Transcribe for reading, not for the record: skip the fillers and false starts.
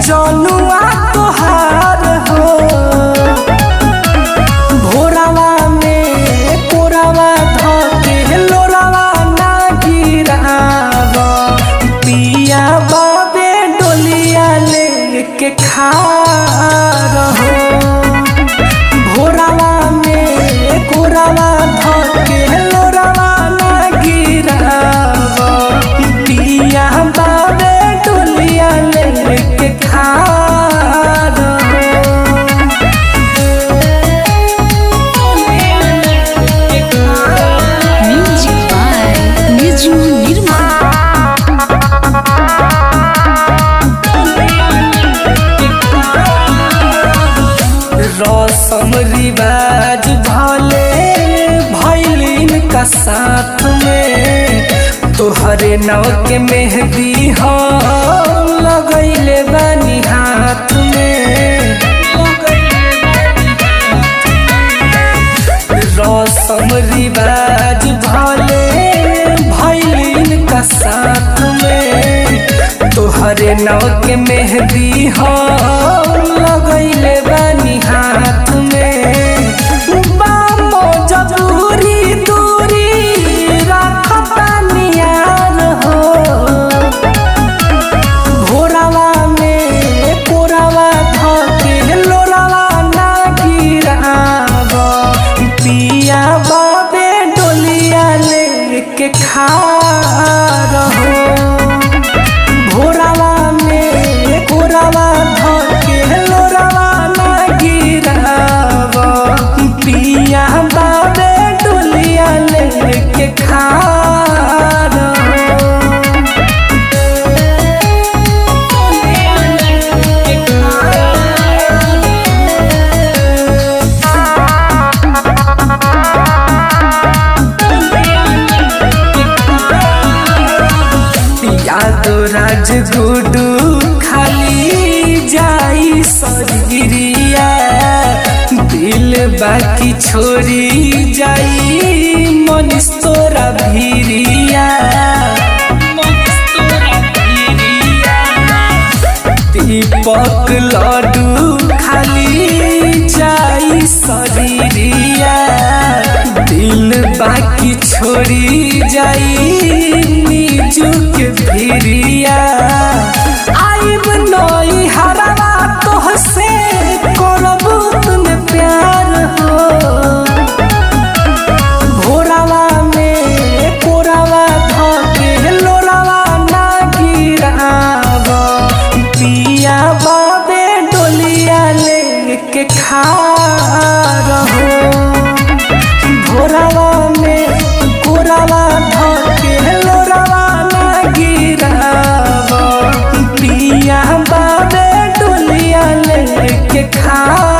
जनुआ तोहार हो। भोरावा में कोरावा धके लोरावा ना गिराव, पिया बाबे डोलिया लेके खार हो। भोरावा में कोरावा धके लोरावा ना गिराव, पिया बाबे डोलिया लेके खार हो। Music by Niju Nirmal. रसम रिवाज भले भैलिन का साथ में, तोहरे नाव के मेहंदी हो लगैले बानी हाथ में। रसम रिवाज भले भैलिन का साथ में, तोहरे नाव के मेहंदी हो लगैले बानी हाथ में। बामो जबूरी दूरी रखतानी यार हो। भोरावा में कोरावा धके लोरावा ना गिराव, पिया बाबे डोलिया लेके खार हो। भोरावा में कोरावा धके लोरावा ना गिराव, पिया बाबे डोलिया लेके खार हो। यादो राज गुडू खाली जाई सरिया, दिल बाकी छोड़ी जाई मनीष तोरा भिरिया। दीपक लड्डू खाली जाई सरिया, दिल बाकी छोड़ी जाई निजू के भिरिया। आइब नई हरवा तोहसे करबू तुम प्यार हो। भोरावा में कोरावा धके लोरावा ना गिराव, पिया बाबे डोलिया लेके खार हो। भोरावा में कोरावा धके लोरावा ना गिराव, पिया बाबे डोलिया लेके खार